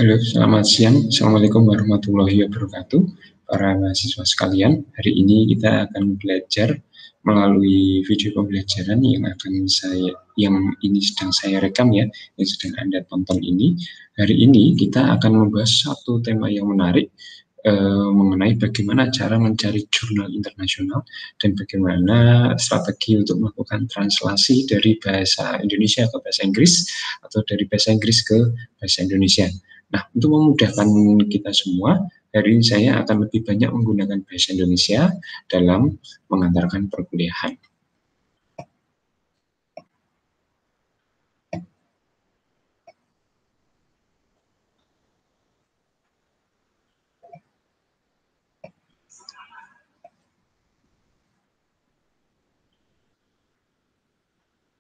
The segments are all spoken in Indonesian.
Halo, selamat siang. Assalamualaikum warahmatullahi wabarakatuh. Para mahasiswa sekalian, hari ini kita akan belajar melalui video pembelajaran yang ini sedang saya rekam ya, yang sedang Anda tonton ini. Hari ini kita akan membahas satu tema yang menarik mengenai bagaimana cara mencari jurnal internasional dan bagaimana strategi untuk melakukan translasi dari bahasa Indonesia ke bahasa Inggris atau dari bahasa Inggris ke bahasa Indonesia. Nah, untuk memudahkan kita semua, hari ini saya akan lebih banyak menggunakan bahasa Indonesia dalam mengantarkan perkuliahan.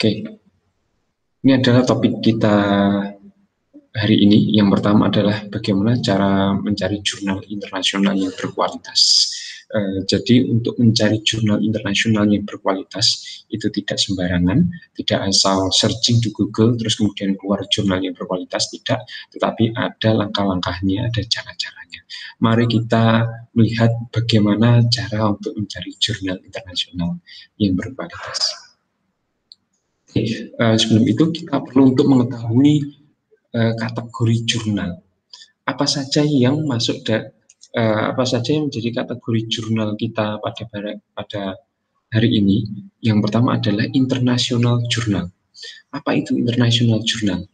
Oke, ini adalah topik kita hari ini. Yang pertama adalah bagaimana cara mencari jurnal internasional yang berkualitas. Jadi untuk mencari jurnal internasional yang berkualitas itu tidak sembarangan, tidak asal searching di Google terus kemudian keluar jurnal yang berkualitas, tidak, tetapi ada langkah-langkahnya, ada cara-caranya. Mari kita melihat bagaimana cara untuk mencari jurnal internasional yang berkualitas. Sebelum itu kita perlu untuk mengetahui kategori jurnal. Apa saja yang masuk apa saja yang menjadi kategori jurnal kita pada hari ini? Yang pertama adalah international journal. Apa itu international journal?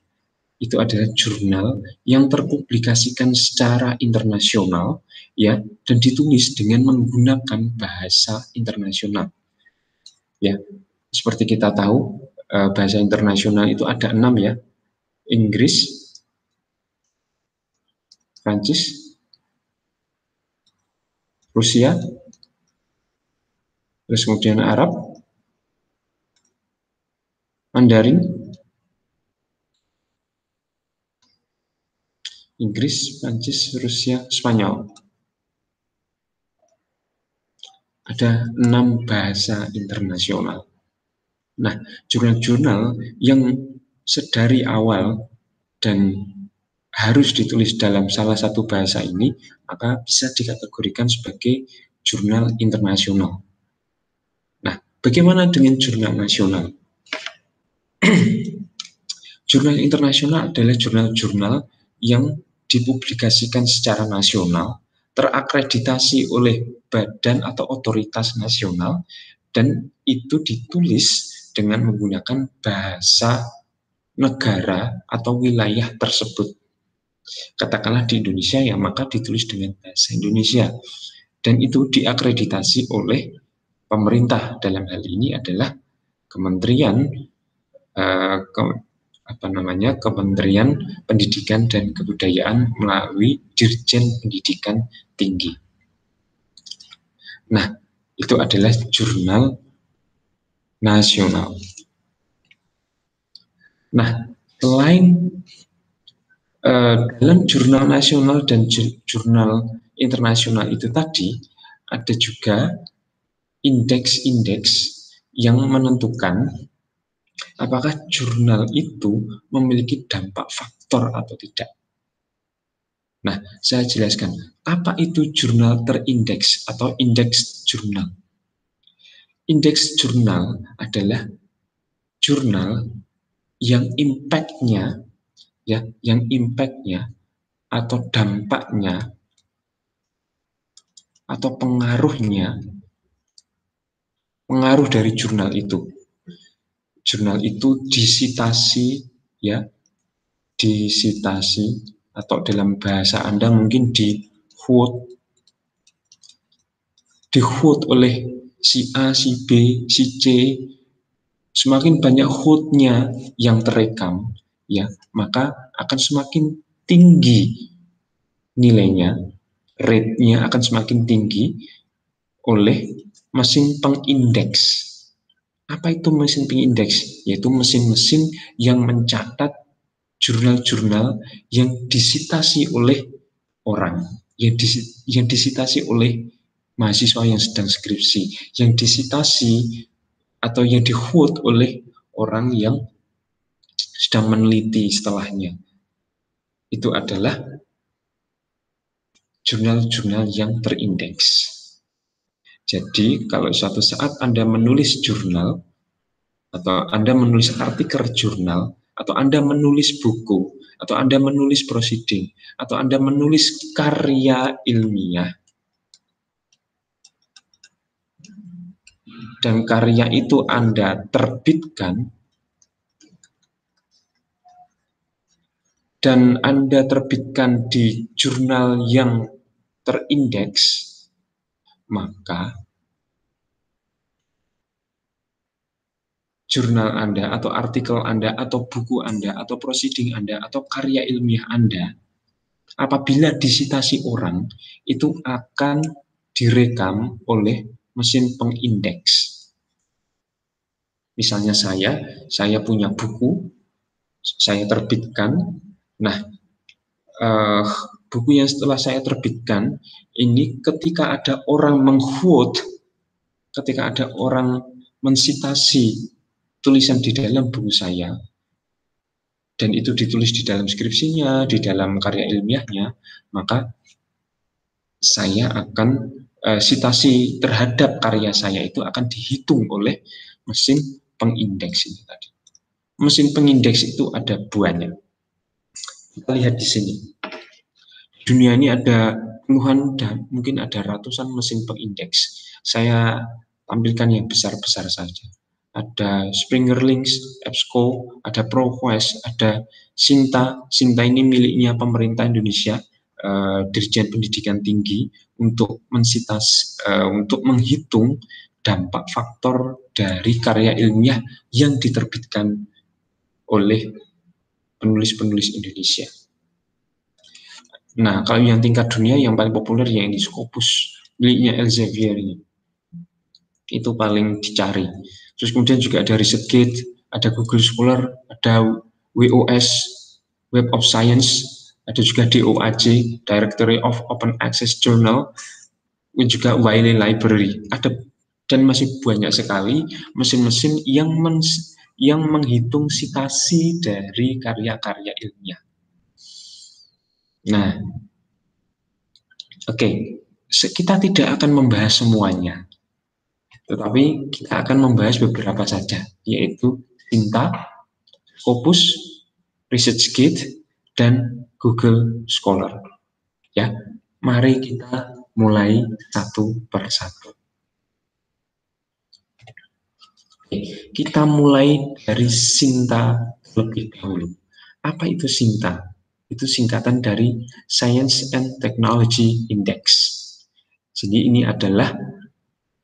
Itu adalah jurnal yang terpublikasikan secara internasional ya dan ditulis dengan menggunakan bahasa internasional. Ya, seperti kita tahu bahasa internasional itu ada 6 ya. Inggris, Prancis, Rusia, terus kemudian Arab, Mandarin, Inggris, Prancis, Rusia, Spanyol. Ada 6 bahasa internasional. Nah, jurnal-jurnal yang sedari awal dan harus ditulis dalam salah satu bahasa ini, maka bisa dikategorikan sebagai jurnal internasional. Nah, bagaimana dengan jurnal nasional? Jurnal internasional adalah jurnal-jurnal yang dipublikasikan secara nasional, terakreditasi oleh badan atau otoritas nasional, dan itu ditulis dengan menggunakan bahasa negara atau wilayah tersebut. Katakanlah di Indonesia ya, maka ditulis dengan bahasa Indonesia. Dan itu diakreditasi oleh pemerintah, dalam hal ini adalah Kementerian Kementerian Pendidikan dan Kebudayaan melalui Dirjen Pendidikan Tinggi. Nah, itu adalah jurnal nasional. Nah, selain dalam jurnal nasional dan jurnal internasional itu tadi, ada juga indeks-indeks yang menentukan apakah jurnal itu memiliki dampak faktor atau tidak. Nah, saya jelaskan, apa itu jurnal terindeks atau indeks jurnal? Indeks jurnal adalah jurnal yang impact-nya atau dampaknya atau pengaruh dari jurnal itu. Jurnal itu disitasi atau dalam bahasa Anda mungkin di quote oleh si A, si B, si C. Semakin banyak quote-nya yang terekam, ya, maka akan semakin tinggi nilainya, rate-nya akan semakin tinggi oleh mesin pengindeks. Apa itu mesin pengindeks? Yaitu mesin-mesin yang mencatat jurnal-jurnal yang disitasi oleh orang, yang disitasi oleh mahasiswa yang sedang skripsi, yang disitasi atau yang di-quote oleh orang yang sedang meneliti setelahnya. Itu adalah jurnal-jurnal yang terindeks. Jadi kalau suatu saat Anda menulis jurnal, atau Anda menulis artikel jurnal, atau Anda menulis buku, atau Anda menulis proceeding, atau Anda menulis karya ilmiah, dan karya itu Anda terbitkan, dan Anda terbitkan di jurnal yang terindeks, maka jurnal Anda, atau artikel Anda, atau buku Anda, atau proceeding Anda, atau karya ilmiah Anda, apabila disitasi orang, itu akan direkam oleh mesin pengindeks. Misalnya saya punya buku, saya terbitkan. Nah, buku yang setelah saya terbitkan, ini ketika ada orang mengquote, ketika ada orang mensitasi tulisan di dalam buku saya, dan itu ditulis di dalam skripsinya, di dalam karya ilmiahnya, maka saya akan sitasi terhadap karya saya itu akan dihitung oleh mesin pengindeks ini tadi. Mesin pengindeks itu ada banyak. Kita lihat di sini. Dunia ini ada puluhan dan mungkin ada ratusan mesin pengindeks. Saya tampilkan yang besar-besar saja. Ada Springer Links, EBSCO, ada ProQuest, ada Sinta. Sinta ini miliknya pemerintah Indonesia, Dirjen Pendidikan Tinggi, untuk untuk menghitung dampak faktor dari karya ilmiah yang diterbitkan oleh penulis-penulis Indonesia. Nah, kalau yang tingkat dunia yang paling populer yang ini Scopus, miliknya Elsevier ini. Itu paling dicari. Terus kemudian juga ada ResearchGate, ada Google Scholar, ada WOS, Web of Science, ada juga DOAJ, Directory of Open Access Journal, dan juga Wiley Library. Ada dan masih banyak sekali mesin-mesin yang menghitung sitasi dari karya-karya ilmiah. Nah, oke, kita tidak akan membahas semuanya, tetapi kita akan membahas beberapa saja, yaitu Sinta, Scopus, ResearchGate, dan Google Scholar. Ya, mari kita mulai satu per satu. Oke, kita mulai dari Sinta terlebih dahulu. Apa itu Sinta? Itu singkatan dari Science and Technology Index. Jadi ini adalah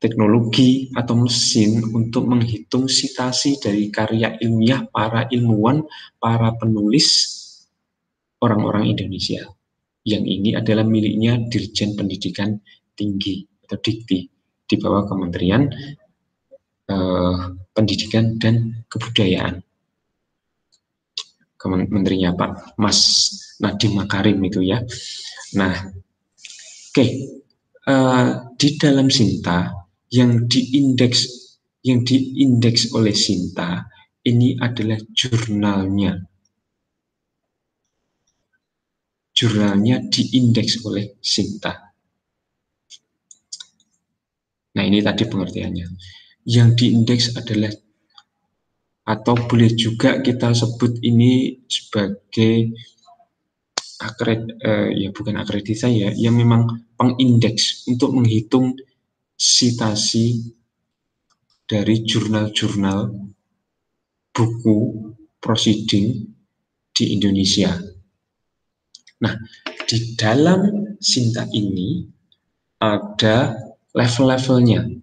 teknologi atau mesin untuk menghitung sitasi dari karya ilmiah para ilmuwan, para penulis, orang-orang Indonesia. Yang ini adalah miliknya Dirjen Pendidikan Tinggi atau Dikti di bawah Kementerian Pendidikan dan Kebudayaan. Menterinya Pak Mas Nadiem Makarim itu ya. Nah, oke, di dalam Sinta yang diindeks oleh Sinta ini adalah jurnalnya. Jurnalnya diindeks oleh Sinta. Nah, ini tadi pengertiannya. Yang diindeks adalah, atau boleh juga kita sebut ini sebagai bukan akreditasi ya, yang memang pengindeks untuk menghitung sitasi dari jurnal-jurnal buku proceeding di Indonesia. Nah, di dalam Sinta ini ada level-levelnya.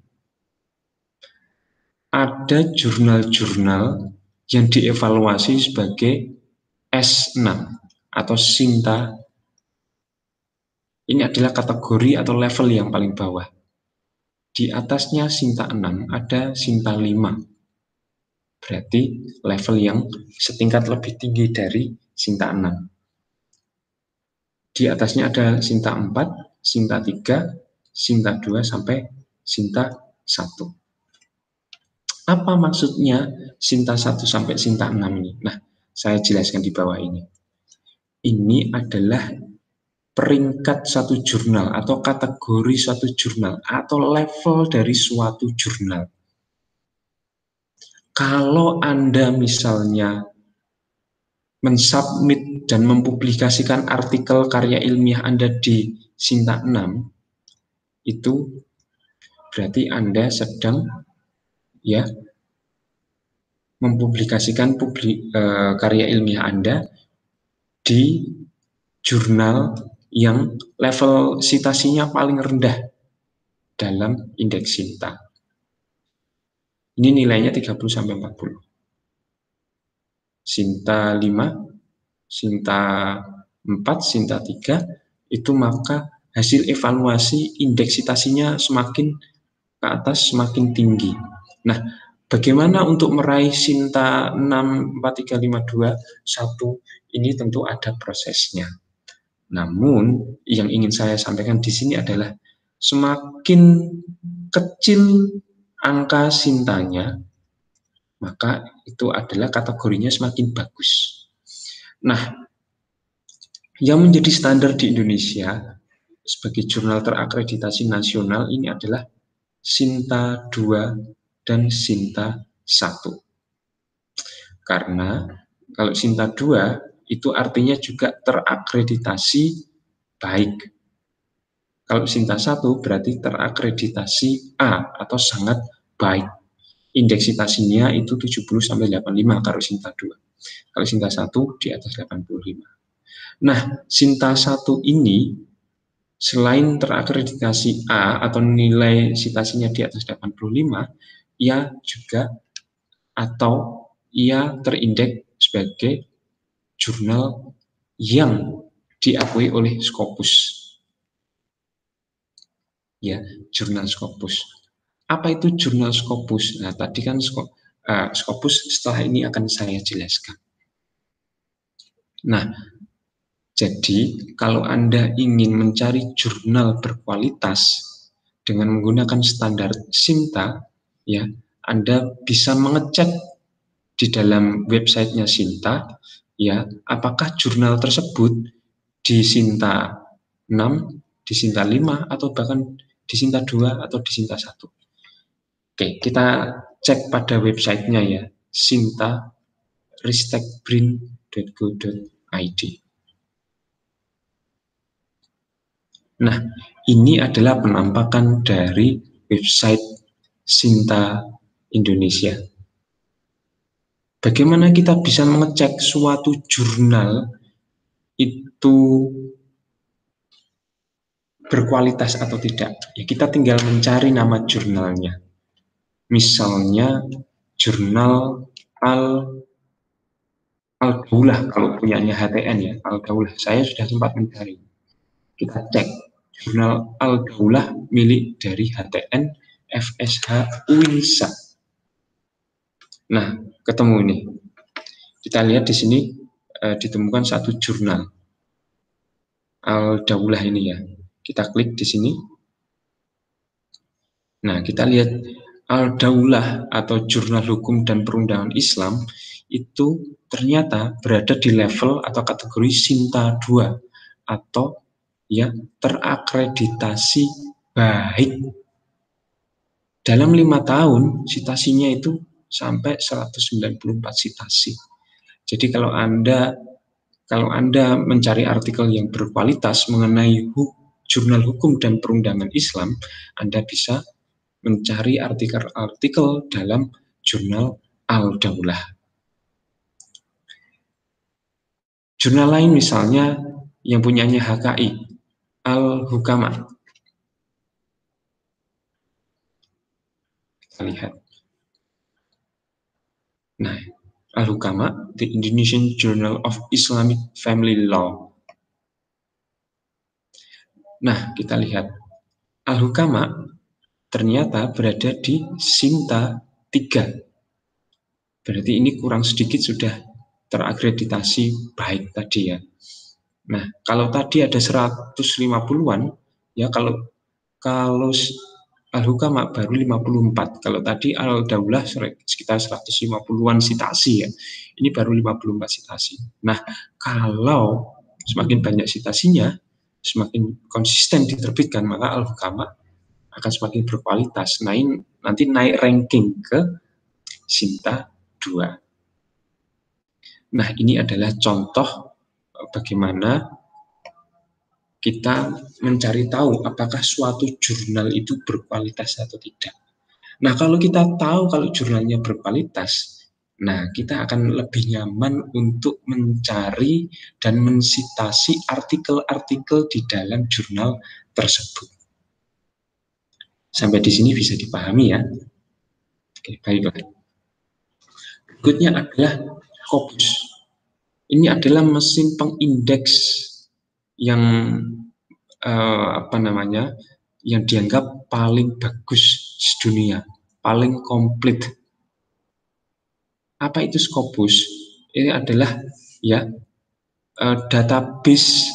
Ada jurnal-jurnal yang dievaluasi sebagai S6 atau Sinta. Ini adalah kategori atau level yang paling bawah. Di atasnya Sinta 6 ada Sinta 5. Berarti level yang setingkat lebih tinggi dari Sinta 6. Di atasnya ada Sinta 4, Sinta 3, Sinta 2 sampai Sinta 1. Apa maksudnya Sinta 1 sampai Sinta 6 ini? Nah, saya jelaskan di bawah ini. Ini adalah peringkat satu jurnal atau kategori satu jurnal atau level dari suatu jurnal. Kalau Anda misalnya mensubmit dan mempublikasikan artikel karya ilmiah Anda di Sinta 6, itu berarti Anda sedang ya mempublikasikan karya ilmiah Anda di jurnal yang level citasinya paling rendah dalam indeks Sinta. Ini nilainya 30-40. Sinta 5, Sinta 4, Sinta 3, itu maka hasil evaluasi indeks citasinya semakin ke atas, semakin tinggi. Nah, bagaimana untuk meraih Sinta 6, 4, 3, 5, 2, 1, ini tentu ada prosesnya. Namun, yang ingin saya sampaikan di sini adalah semakin kecil angka Sintanya, maka itu adalah kategorinya semakin bagus. Nah, yang menjadi standar di Indonesia sebagai jurnal terakreditasi nasional ini adalah Sinta 2 dan Sinta 1. Karena kalau Sinta 2 itu artinya juga terakreditasi baik. Kalau Sinta 1 berarti terakreditasi A atau sangat baik. Indeks citasinya itu 70-85 kalau Sinta 2. Kalau Sinta 1 di atas 85. Nah, Sinta 1 ini selain terakreditasi A atau nilai citasinya di atas 85, ia juga atau ia terindeks sebagai jurnal yang diakui oleh Scopus. Ya, jurnal Scopus. Apa itu jurnal Scopus? Nah, tadi kan Scopus setelah ini akan saya jelaskan. Nah, jadi kalau Anda ingin mencari jurnal berkualitas dengan menggunakan standar Sinta, ya, Anda bisa mengecek di dalam websitenya Sinta, ya, apakah jurnal tersebut di Sinta 6, di Sinta 5, atau bahkan di Sinta 2 atau di Sinta 1. Oke, kita cek pada websitenya ya, sintaristekbrin.go.id. Nah, ini adalah penampakan dari website Sinta Indonesia. Bagaimana kita bisa mengecek suatu jurnal itu berkualitas atau tidak? Ya, kita tinggal mencari nama jurnalnya. Misalnya jurnal Al-Daulah, kalau punyanya HTN ya, Al-Daulah. Saya sudah sempat mencari. Kita cek jurnal Al-Daulah milik dari HTN FSH UINSA. Nah, ketemu ini. Kita lihat di sini ditemukan satu jurnal Al-Daulah ini ya. Kita klik di sini. Nah, kita lihat Al-Daulah atau Jurnal Hukum dan Perundangan Islam itu ternyata berada di level atau kategori Sinta 2 atau ya terakreditasi baik. Dalam 5 tahun citasinya itu sampai 194 citasi. Jadi kalau Anda mencari artikel yang berkualitas mengenai jurnal hukum dan perundangan Islam, Anda bisa mencari artikel-artikel dalam jurnal Al-Daulah. Jurnal lain misalnya yang punyanya HKI, Al-Hukama. Kita lihat. Nah, Al-Hukama, The Indonesian Journal of Islamic Family Law. Nah, kita lihat. Al-Hukama ternyata berada di Sinta 3. Berarti ini kurang sedikit sudah terakreditasi baik tadi ya. Nah, kalau tadi ada 150-an, ya kalau Al-Hukama baru 54. Kalau tadi Al-Daulah sekitar 150-an citasi ya. Ini baru 54 citasi. Nah, kalau semakin banyak citasinya, semakin konsisten diterbitkan, maka Al-Hukama akan semakin berkualitas. Nanti naik ranking ke Sinta 2. Nah, ini adalah contoh bagaimana kita mencari tahu apakah suatu jurnal itu berkualitas atau tidak. Nah, kalau kita tahu kalau jurnalnya berkualitas, nah kita akan lebih nyaman untuk mencari dan mensitasi artikel-artikel di dalam jurnal tersebut. Sampai di sini bisa dipahami ya. Oke, baiklah. Berikutnya adalah Scopus. Ini adalah mesin pengindeks yang yang dianggap paling bagus di dunia, paling komplit. Apa itu Scopus? Ini adalah database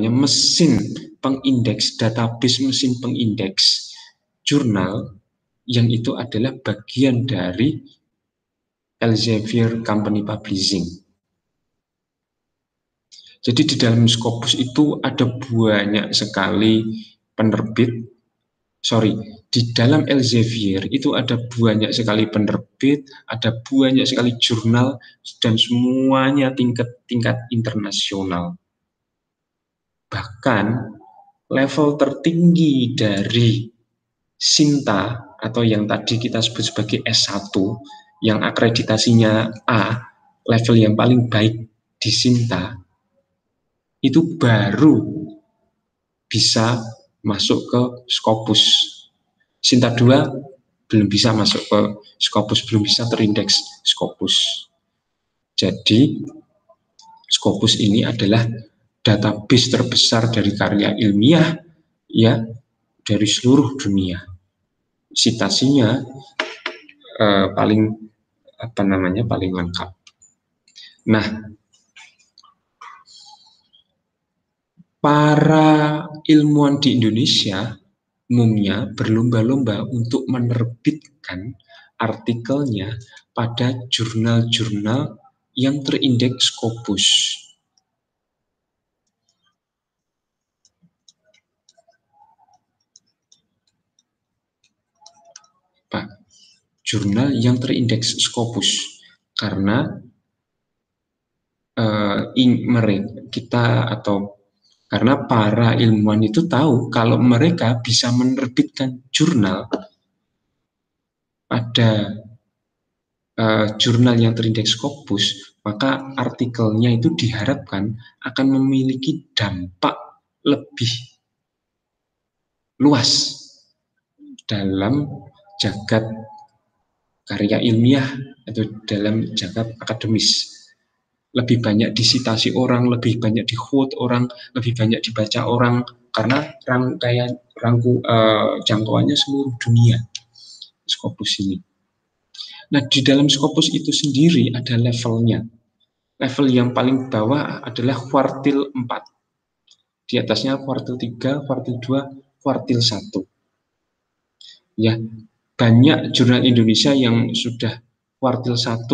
mesin pengindeks, database mesin pengindeks jurnal yang itu adalah bagian dari Elsevier Company Publishing. Jadi di dalam Scopus itu ada banyak sekali di dalam Elsevier itu ada banyak sekali penerbit, ada banyak sekali jurnal, dan semuanya tingkat internasional. Bahkan level tertinggi dari Sinta atau yang tadi kita sebut sebagai S1, yang akreditasinya A, level yang paling baik di Sinta, itu baru bisa masuk ke Scopus. Sinta 2 belum bisa masuk ke Scopus, belum bisa terindeks Scopus. Jadi Scopus ini adalah database terbesar dari karya ilmiah dari seluruh dunia. Citasinya paling lengkap. Nah, para ilmuwan di Indonesia umumnya berlomba-lomba untuk menerbitkan artikelnya pada jurnal-jurnal yang terindeks Scopus. Jurnal yang terindeks Scopus, karena karena para ilmuwan itu tahu kalau mereka bisa menerbitkan jurnal pada jurnal yang terindeks Scopus, maka artikelnya itu diharapkan akan memiliki dampak lebih luas dalam jagat karya ilmiah atau dalam jagat akademis. Lebih banyak disitasi orang, lebih banyak di-quote orang, lebih banyak dibaca orang, karena jangkauannya seluruh dunia Scopus ini. Nah, di dalam Scopus itu sendiri ada levelnya. Level yang paling bawah adalah kuartil 4. Di atasnya kuartil 3, kuartil 2, kuartil 1. Ya, banyak jurnal Indonesia yang sudah kuartil 1.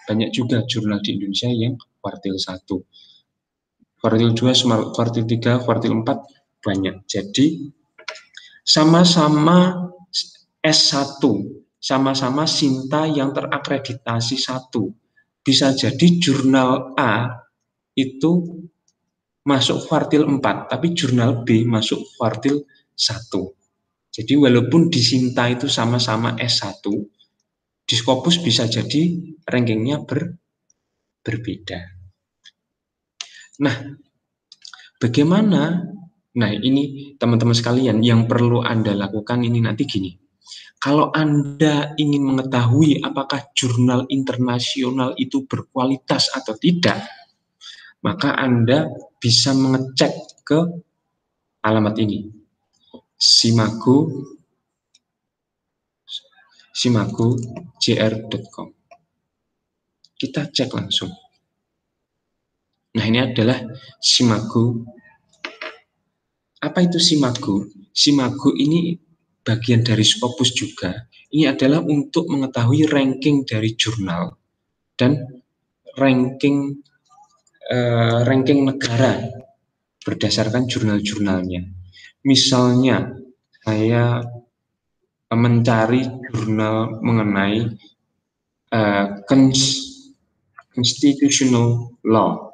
Banyak juga jurnal di Indonesia yang kuartil 1. Kuartil 2, kuartil 3, kuartil 4 banyak. Jadi sama-sama S1, sama-sama Sinta yang terakreditasi 1. Bisa jadi jurnal A itu masuk kuartil 4, tapi jurnal B masuk kuartil 1. Jadi walaupun di Sinta itu sama-sama S1, di Scopus bisa jadi rankingnya berbeda. Nah, bagaimana? Nah, ini teman-teman sekalian yang perlu Anda lakukan ini nanti gini. Kalau Anda ingin mengetahui apakah jurnal internasional itu berkualitas atau tidak, maka Anda bisa mengecek ke alamat ini. simagu.jr.com. Kita cek langsung. Nah, ini adalah Simagu. Apa itu Simagu? Simagu ini bagian dari Scopus juga. Ini adalah untuk mengetahui ranking dari jurnal dan ranking ranking negara berdasarkan jurnal-jurnalnya. Misalnya saya mencari jurnal mengenai constitutional law.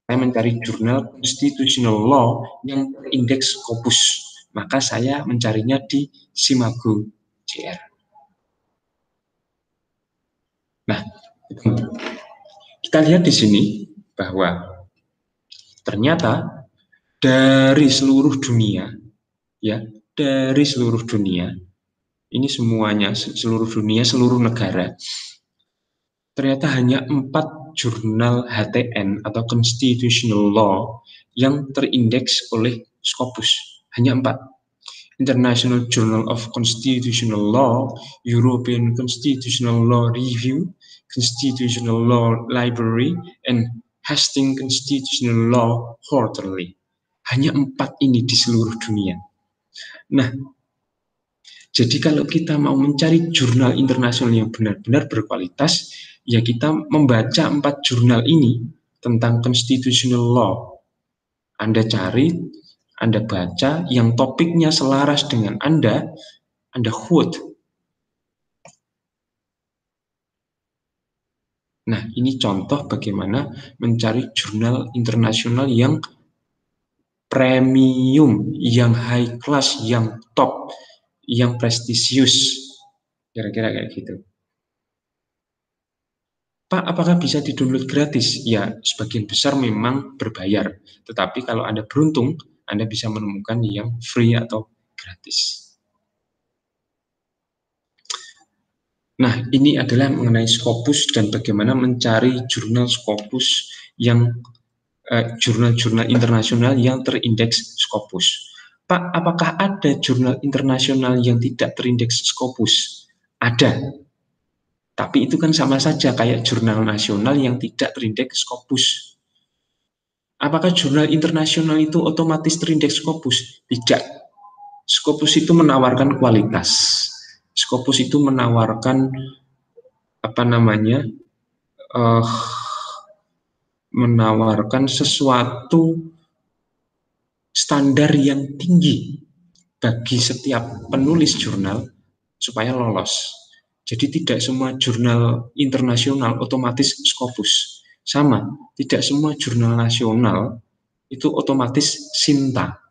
Saya mencari jurnal constitutional law yang terindeks Scopus, maka saya mencarinya di Simago JR. Nah, kita lihat di sini bahwa ternyata dari seluruh dunia, ya, dari seluruh dunia, ini semuanya, seluruh dunia, seluruh negara, ternyata hanya 4 jurnal HTN atau Constitutional Law yang terindeks oleh Scopus. Hanya 4. International Journal of Constitutional Law, European Constitutional Law Review, Constitutional Law Library, and Hastings Constitutional Law Quarterly. Hanya 4 ini di seluruh dunia. Nah, jadi kalau kita mau mencari jurnal internasional yang benar-benar berkualitas, ya kita membaca 4 jurnal ini tentang constitutional law. Anda cari, Anda baca, yang topiknya selaras dengan Anda quote. Nah, ini contoh bagaimana mencari jurnal internasional yang premium, yang high class, yang top, yang prestisius. Kira-kira kayak gitu. Pak, apakah bisa di-download gratis? Ya, sebagian besar memang berbayar. Tetapi kalau Anda beruntung, Anda bisa menemukan yang free atau gratis. Nah, ini adalah mengenai Scopus dan bagaimana mencari jurnal Scopus yang jurnal-jurnal internasional yang terindeks Scopus. Pak, apakah ada jurnal internasional yang tidak terindeks Scopus? Ada. Tapi itu kan sama saja kayak jurnal nasional yang tidak terindeks Scopus. Apakah jurnal internasional itu otomatis terindeks Scopus? Tidak. Scopus itu menawarkan kualitas. Scopus itu menawarkan menawarkan sesuatu standar yang tinggi bagi setiap penulis jurnal supaya lolos. Jadi tidak semua jurnal internasional otomatis Scopus. Sama, tidak semua jurnal nasional itu otomatis SINTA.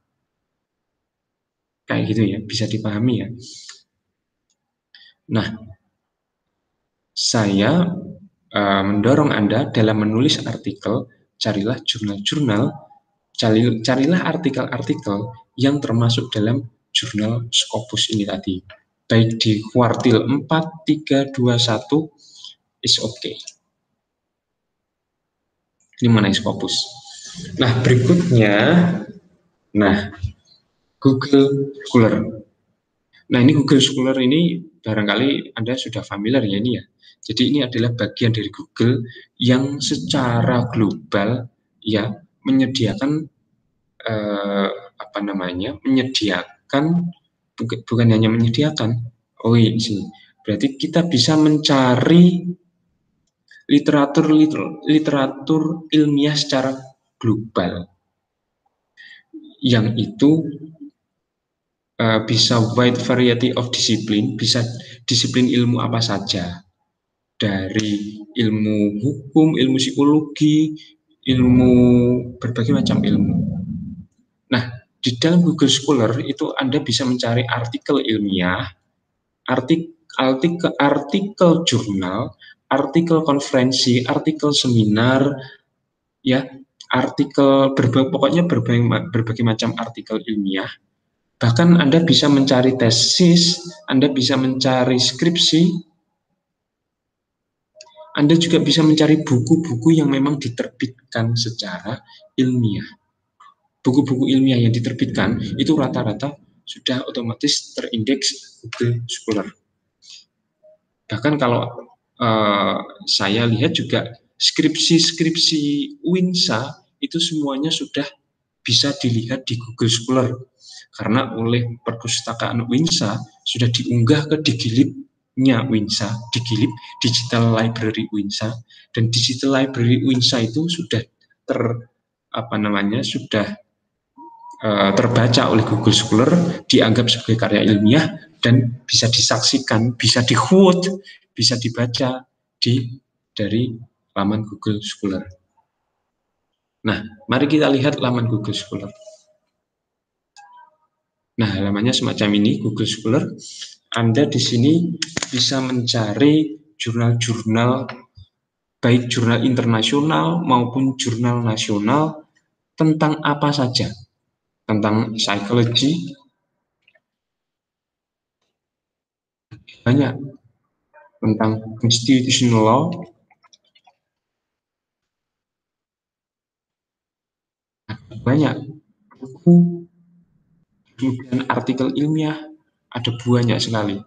Kayak gitu ya, bisa dipahami ya. Nah, saya mendorong Anda dalam menulis artikel, carilah jurnal-jurnal, carilah artikel-artikel yang termasuk dalam jurnal Scopus ini tadi. Baik di kuartil 4, 3, 2, 1, is okay. Ini mengenai Scopus. Nah, berikutnya, Google Scholar. Nah, ini Google Scholar ini barangkali Anda sudah familiar ya ini ya. Jadi ini adalah bagian dari Google yang secara global ya menyediakan bukan hanya menyediakan. Oh ini sih. Berarti kita bisa mencari literatur ilmiah secara global. Yang itu bisa wide variety of discipline, bisa disiplin ilmu apa saja. Dari ilmu hukum, ilmu psikologi, berbagai macam ilmu. Nah, di dalam Google Scholar itu Anda bisa mencari artikel ilmiah, artikel jurnal, artikel konferensi, artikel seminar, ya, pokoknya berbagai macam artikel ilmiah. Bahkan Anda bisa mencari tesis, Anda bisa mencari skripsi, Anda juga bisa mencari buku-buku yang memang diterbitkan secara ilmiah. Buku-buku ilmiah yang diterbitkan itu rata-rata sudah otomatis terindeks Google Scholar. Bahkan kalau saya lihat juga skripsi UINSA itu semuanya sudah bisa dilihat di Google Scholar karena oleh perpustakaan UINSA sudah diunggah ke Digilib WINSA, digilip, Digital Library WINSA, dan Digital Library WINSA itu sudah terbaca oleh Google Scholar, dianggap sebagai karya ilmiah, dan bisa disaksikan, bisa di-quote, bisa dibaca dari laman Google Scholar. Nah, mari kita lihat laman Google Scholar. Nah, halamannya semacam ini, Google Scholar. Anda di sini bisa mencari jurnal-jurnal, baik jurnal internasional maupun jurnal nasional, tentang apa saja. Tentang psikologi, banyak. Tentang constitutional law, banyak. Buku, kemudian artikel ilmiah, ada banyak sekali.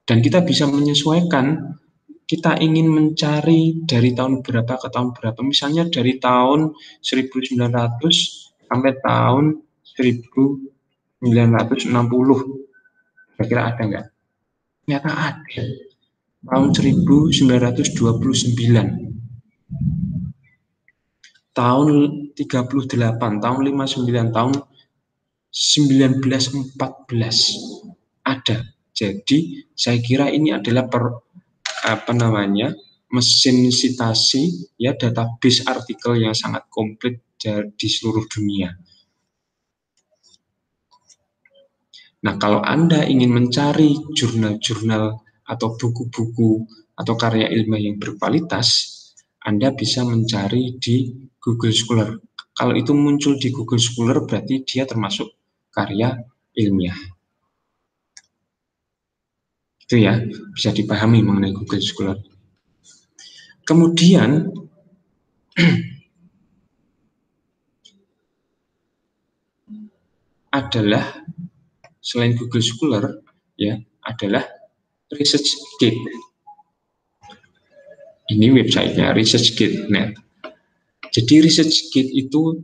Dan kita bisa menyesuaikan, kita ingin mencari dari tahun berapa ke tahun berapa. Misalnya dari tahun 1900 sampai tahun 1960. Kira-kira ada nggak? Ternyata ada. Tahun 1929. Tahun 38, tahun 59, tahun 1914 ada. Jadi saya kira ini adalah mesin sitasi, ya, database artikel yang sangat komplit di seluruh dunia. Nah, kalau Anda ingin mencari jurnal-jurnal atau buku-buku atau karya ilmiah yang berkualitas, Anda bisa mencari di Google Scholar. Kalau itu muncul di Google Scholar, berarti dia termasuk karya ilmiah. Itu ya, bisa dipahami mengenai Google Scholar. Kemudian adalah selain Google Scholar, ya, adalah ResearchGate. Ini websitenya ResearchGate.net. Jadi ResearchGate itu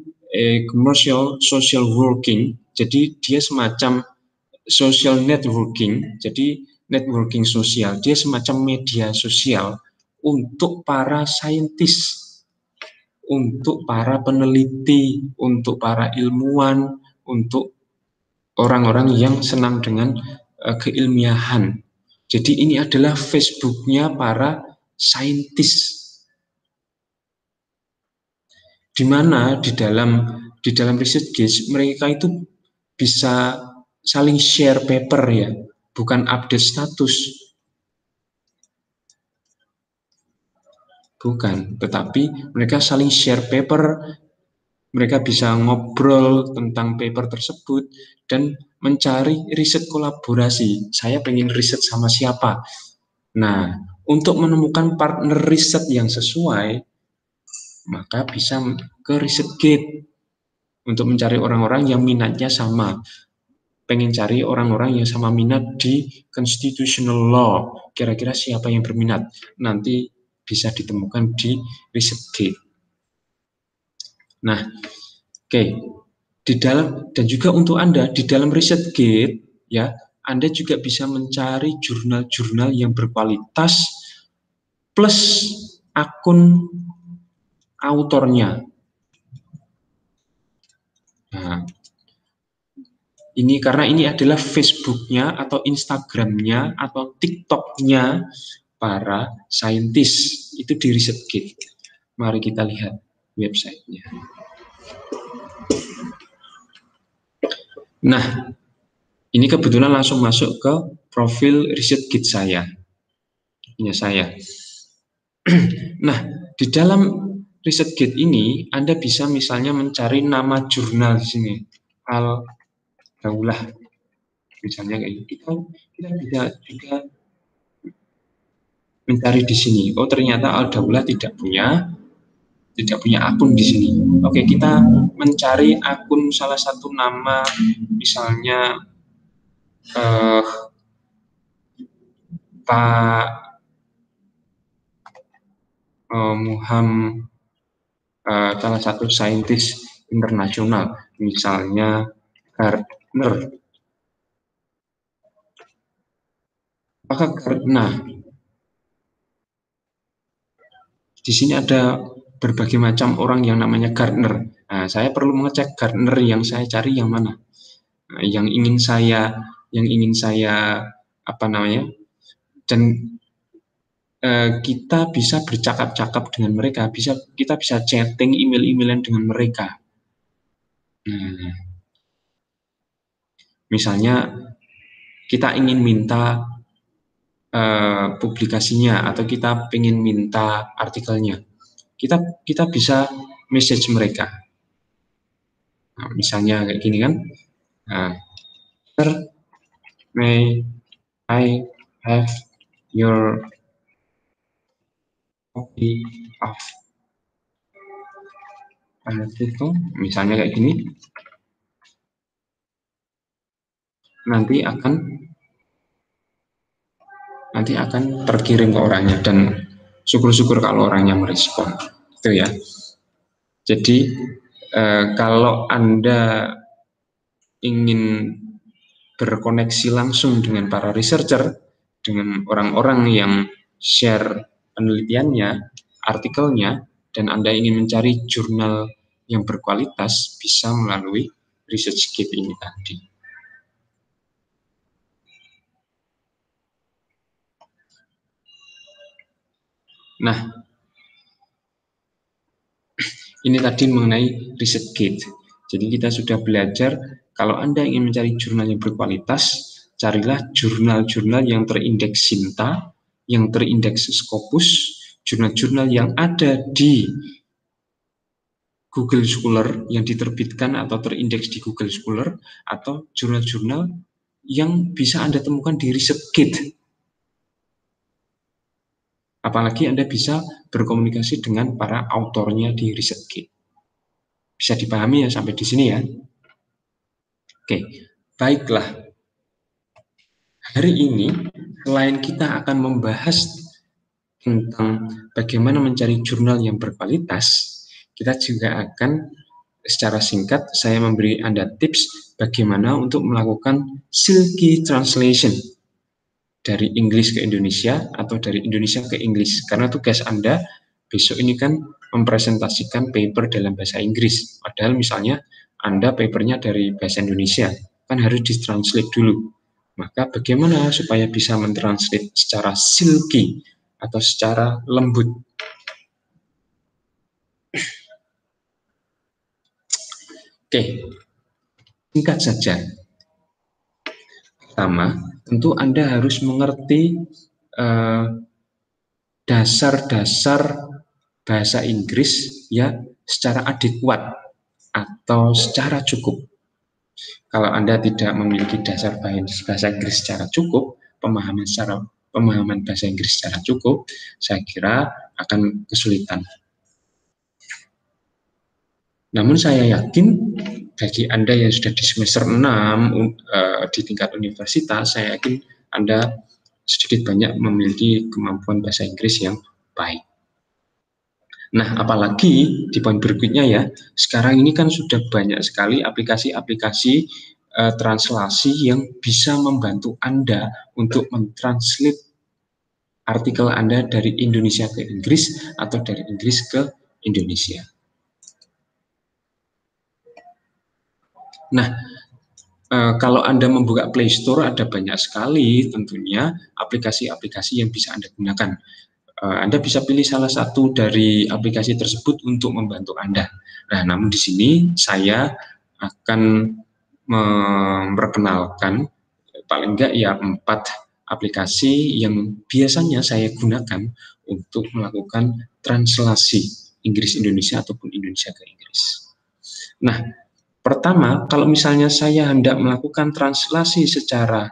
commercial social working. Jadi dia semacam social networking. Jadi networking sosial. Dia semacam media sosial untuk para saintis, untuk para peneliti, untuk para ilmuwan, untuk orang-orang yang senang dengan keilmiahan. Jadi ini adalah Facebooknya para saintis, di mana di dalam ResearchGate mereka itu bisa saling share paper, ya, bukan update status, bukan, tetapi mereka saling share paper. Mereka bisa ngobrol tentang paper tersebut dan mencari riset kolaborasi. Saya pengen riset sama siapa. Nah, untuk menemukan partner riset yang sesuai, maka bisa ke ResearchGate untuk mencari orang-orang yang minatnya sama. Pengen cari orang-orang yang sama minat di constitutional law. Kira-kira siapa yang berminat? Nanti bisa ditemukan di ResearchGate. Nah, oke. Di dalam, dan juga untuk Anda di dalam ResearchGate, ya, Anda juga bisa mencari jurnal-jurnal yang berkualitas plus akun autornya. Nah, ini karena ini adalah Facebooknya atau Instagramnya atau TikToknya para saintis, itu di ResearchGate. Mari kita lihat websitenya. Nah, ini kebetulan langsung masuk ke profil ResearchGate saya. Punya saya. Nah, di dalam ResearchGate ini Anda bisa misalnya mencari nama jurnal di sini. Al-Daulah. Misalnya kayak gitu. Kita bisa juga mencari di sini. Oh, ternyata Al-Daulah tidak punya akun di sini. Oke, kita mencari akun salah satu nama, misalnya Pak Muhammad, salah satu saintis internasional, misalnya Gardner. Nah, di sini ada berbagai macam orang yang namanya gardener. Nah, saya perlu mengecek gardener yang saya cari yang mana. Nah, yang ingin saya apa namanya? Dan kita bisa bercakap-cakap dengan mereka, kita bisa chatting, email-emailan dengan mereka. Nah, misalnya kita ingin minta publikasinya atau kita ingin minta artikelnya, kita bisa message mereka. Nah, misalnya kayak gini kan, nah, Sir, may I have your copy of article, misalnya kayak gini, nanti akan terkirim ke orangnya dan syukur-syukur kalau orangnya merespon, itu ya. Jadi kalau Anda ingin berkoneksi langsung dengan para researcher, dengan orang-orang yang share penelitiannya, artikelnya, dan Anda ingin mencari jurnal yang berkualitas, bisa melalui ResearchGate ini tadi. Nah, ini tadi mengenai ResearchGate. Jadi kita sudah belajar, kalau Anda ingin mencari jurnal yang berkualitas, carilah jurnal-jurnal yang terindeks Sinta, yang terindeks Scopus, jurnal-jurnal yang ada di Google Scholar yang diterbitkan atau terindeks di Google Scholar, atau jurnal-jurnal yang bisa Anda temukan di ResearchGate. Apalagi Anda bisa berkomunikasi dengan para autornya di ResearchGate. Bisa dipahami ya sampai di sini ya? Oke, baiklah. Hari ini, selain kita akan membahas tentang bagaimana mencari jurnal yang berkualitas, kita juga akan secara singkat saya memberi Anda tips bagaimana untuk melakukan silky translation dari Inggris ke Indonesia atau dari Indonesia ke Inggris. Karena tugas Anda besok ini kan mempresentasikan paper dalam bahasa Inggris. Padahal misalnya Anda papernya dari bahasa Indonesia, kan harus ditranslate dulu. Maka bagaimana supaya bisa mentranslate secara silky atau secara lembut? Oke, singkat saja. Pertama, tentu Anda harus mengerti dasar-dasar bahasa Inggris ya secara adekuat atau secara cukup. Kalau Anda tidak memiliki dasar bahasa Inggris secara cukup, pemahaman bahasa Inggris secara cukup, saya kira akan kesulitan. Namun saya yakin bagi Anda yang sudah di semester 6 di tingkat universitas, saya yakin Anda sedikit banyak memiliki kemampuan bahasa Inggris yang baik. Nah, apalagi di poin berikutnya ya, sekarang ini kan sudah banyak sekali aplikasi-aplikasi translasi yang bisa membantu Anda untuk mentranslate artikel Anda dari Indonesia ke Inggris atau dari Inggris ke Indonesia. Nah, kalau Anda membuka Play Store, ada banyak sekali tentunya aplikasi-aplikasi yang bisa Anda gunakan. Anda bisa pilih salah satu dari aplikasi tersebut untuk membantu Anda. Nah, namun di sini saya akan memperkenalkan paling enggak ya 4 aplikasi yang biasanya saya gunakan untuk melakukan translasi Inggris Indonesia ataupun Indonesia ke Inggris. Nah, pertama, kalau misalnya saya hendak melakukan translasi secara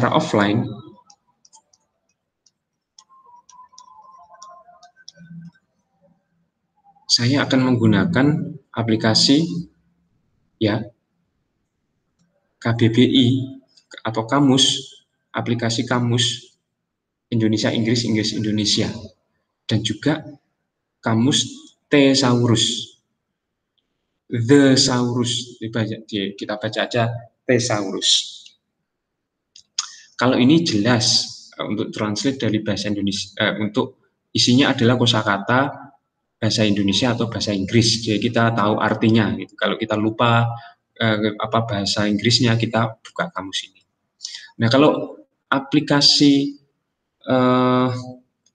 offline, saya akan menggunakan aplikasi ya KBBI atau kamus, aplikasi kamus Indonesia Inggris Inggris Indonesia, dan juga kamus Thesaurus. Thesaurus kita baca aja Thesaurus. Kalau ini jelas untuk translate dari bahasa Indonesia, untuk isinya adalah kosakata bahasa Indonesia atau bahasa Inggris, jadi kita tahu artinya. Gitu. Kalau kita lupa apa bahasa Inggrisnya, kita buka kamus ini. Nah, kalau aplikasi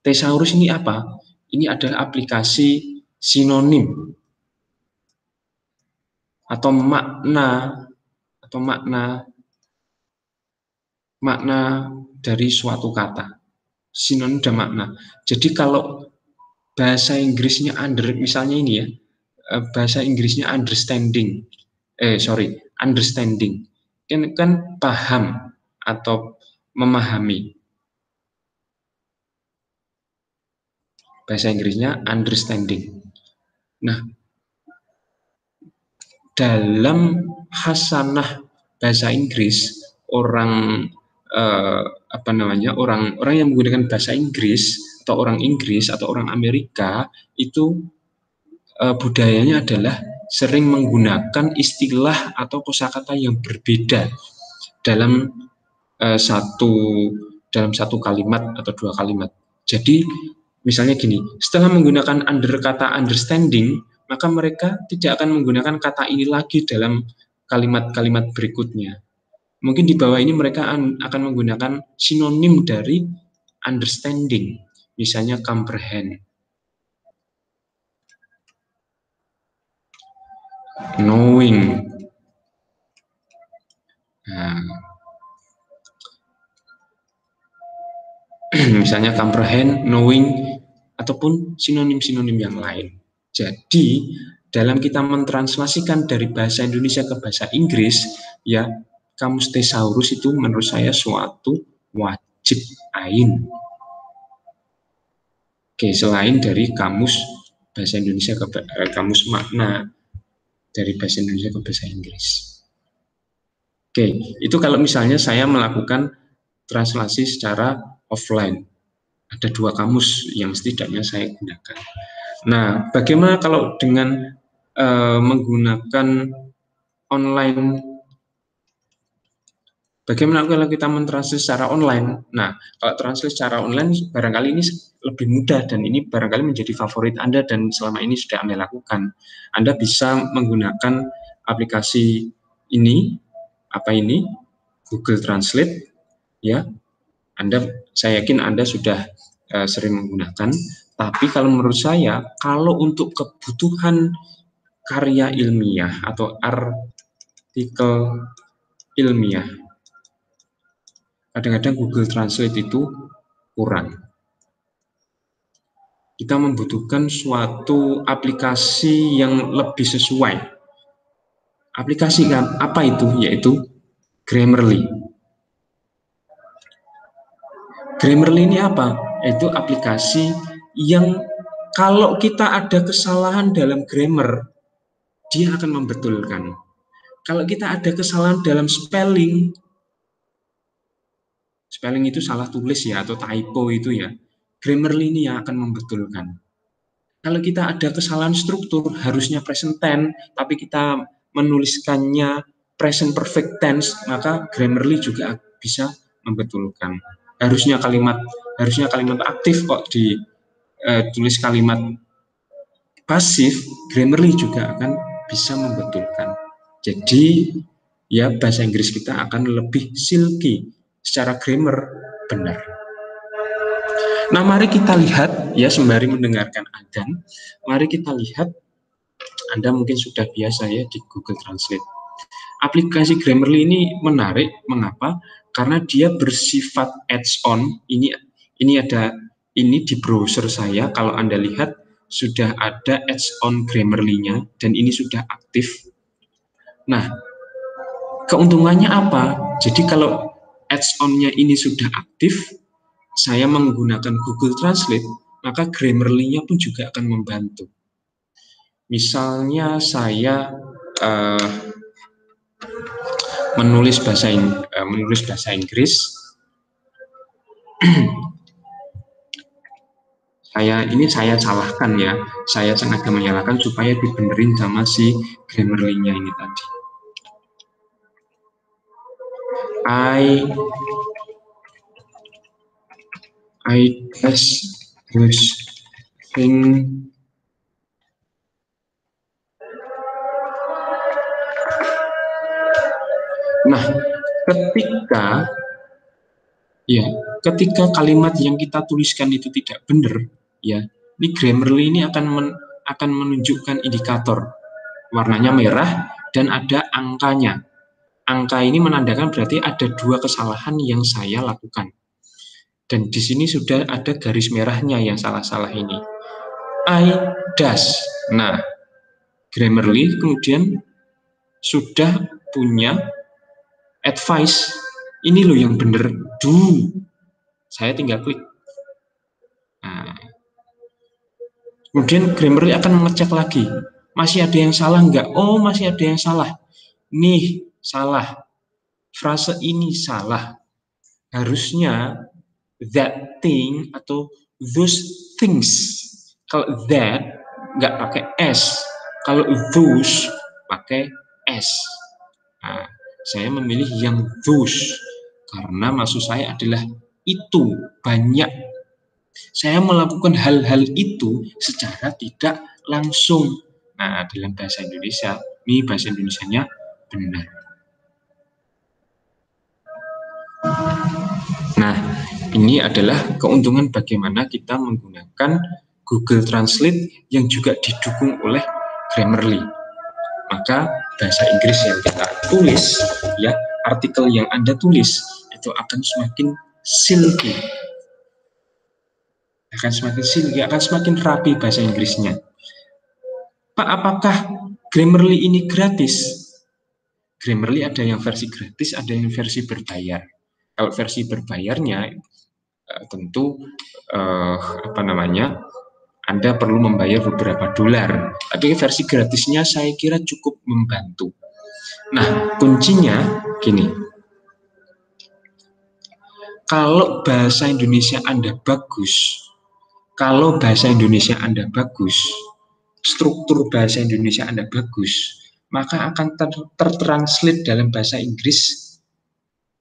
Thesaurus ini apa? Ini adalah aplikasi sinonim atau makna dari suatu kata. Sinonim dan makna. Jadi kalau bahasa Inggrisnya misalnya ini ya, bahasa Inggrisnya understanding kan paham atau memahami. Bahasa Inggrisnya understanding. Nah, dalam hasanah bahasa Inggris, orang yang menggunakan bahasa Inggris atau orang Inggris atau orang Amerika itu budayanya adalah sering menggunakan istilah atau kosakata yang berbeda dalam satu kalimat atau dua kalimat. Jadi misalnya gini, setelah menggunakan kata understanding, maka mereka tidak akan menggunakan kata ini lagi dalam kalimat-kalimat berikutnya. Mungkin di bawah ini mereka akan menggunakan sinonim dari understanding, misalnya comprehend, knowing. Nah, misalnya comprehend, knowing, ataupun sinonim-sinonim yang lain. Jadi, dalam kita mentranslasikan dari bahasa Indonesia ke bahasa Inggris, ya, kamus Thesaurus itu menurut saya suatu wajib ain. Oke, selain dari kamus bahasa Indonesia ke kamus makna dari bahasa Indonesia ke bahasa Inggris. Oke, itu kalau misalnya saya melakukan translasi secara offline. Ada dua kamus yang setidaknya saya gunakan. Nah, bagaimana kalau dengan menggunakan online? Bagaimana kalau kita mentranslate secara online? Nah, kalau translate secara online barangkali ini lebih mudah dan ini barangkali menjadi favorit Anda dan selama ini sudah Anda lakukan. Anda bisa menggunakan aplikasi ini, Google Translate, ya. Saya yakin Anda sudah sering menggunakan. Tapi kalau menurut saya, kalau untuk kebutuhan karya ilmiah atau artikel ilmiah, kadang-kadang Google Translate itu kurang. Kita membutuhkan suatu aplikasi yang lebih sesuai. Aplikasi apa itu? Yaitu Grammarly. Grammarly ini apa? Itu aplikasi yang kalau kita ada kesalahan dalam grammar, dia akan membetulkan. Kalau kita ada kesalahan dalam spelling itu salah tulis ya, atau typo itu ya, Grammarly ini yang akan membetulkan. Kalau kita ada kesalahan struktur, harusnya present tense, tapi kita menuliskannya present perfect tense, maka Grammarly juga bisa membetulkan. Harusnya kalimat aktif kok ditulis kalimat pasif, Grammarly juga akan bisa membetulkan. Jadi ya bahasa Inggris kita akan lebih silky secara grammar benar. Nah, mari kita lihat ya sembari mendengarkan adzan, mari kita lihat, Anda mungkin sudah biasa ya di Google Translate. Aplikasi Grammarly ini menarik, mengapa? Karena dia bersifat add-on. Ini di browser saya, kalau Anda lihat sudah ada add-on Grammarly-nya dan ini sudah aktif. Nah, keuntungannya apa? Jadi kalau add-on-nya ini sudah aktif, saya menggunakan Google Translate, maka Grammarly-nya pun juga akan membantu. Misalnya saya menulis bahasa Inggris, saya salahkan ya, saya sengaja menyalahkan supaya dibenerin sama si Grammarly-nya ini tadi. I I does those thing. Nah, ketika kalimat yang kita tuliskan itu tidak benar, ya, ini Grammarly ini akan menunjukkan indikator warnanya merah dan ada angkanya. Angka ini menandakan berarti ada dua kesalahan yang saya lakukan. Dan di sini sudah ada garis merahnya yang salah-salah ini. I does. Nah, Grammarly kemudian sudah punya advice. Ini loh yang benar, do. Saya tinggal klik. Nah, kemudian Grammarly akan mengecek lagi. Masih ada yang salah enggak? Oh, masih ada yang salah. Nih, salah. Frase ini salah. Harusnya that thing atau those things. Kalau that nggak pakai s, kalau those pakai s. Nah, saya memilih yang those karena maksud saya adalah itu banyak. Saya melakukan hal-hal itu secara tidak langsung. Nah, dalam bahasa Indonesia, ini bahasa Indonesianya benar. Nah, ini adalah keuntungan bagaimana kita menggunakan Google Translate yang juga didukung oleh Grammarly. Maka bahasa Inggris yang kita tulis, ya, artikel yang Anda tulis itu akan semakin silky. Akan semakin rapi bahasa Inggrisnya. Pak, apakah Grammarly ini gratis? Grammarly ada yang versi gratis, ada yang versi berbayar. Kalau versi berbayarnya tentu Anda perlu membayar beberapa dolar. Tapi versi gratisnya saya kira cukup membantu. Nah, kuncinya gini. Kalau bahasa Indonesia Anda bagus, struktur bahasa Indonesia Anda bagus, maka akan tertranslate dalam bahasa Inggris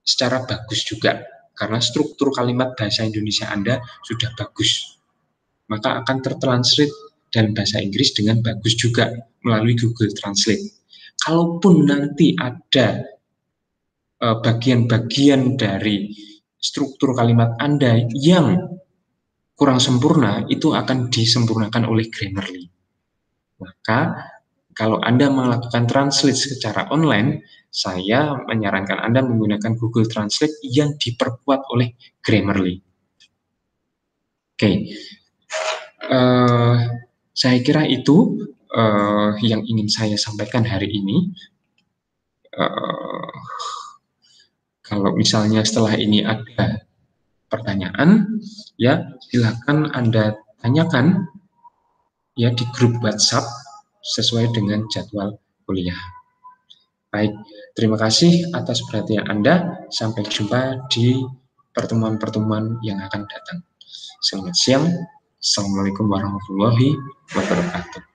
secara bagus juga. Karena struktur kalimat bahasa Indonesia Anda sudah bagus, maka akan tertranslate dalam bahasa Inggris dengan bagus juga melalui Google Translate. Kalaupun nanti ada bagian-bagian dari struktur kalimat Anda yang kurang sempurna, itu akan disempurnakan oleh Grammarly. Maka kalau Anda melakukan translate secara online, saya menyarankan Anda menggunakan Google Translate yang diperkuat oleh Grammarly. Oke, saya kira itu yang ingin saya sampaikan hari ini. Kalau misalnya setelah ini ada pertanyaan, ya silakan Anda tanyakan ya di grup WhatsApp sesuai dengan jadwal kuliah. Baik, terima kasih atas perhatian Anda. Sampai jumpa di pertemuan-pertemuan yang akan datang. Selamat siang. Assalamualaikum warahmatullahi wabarakatuh.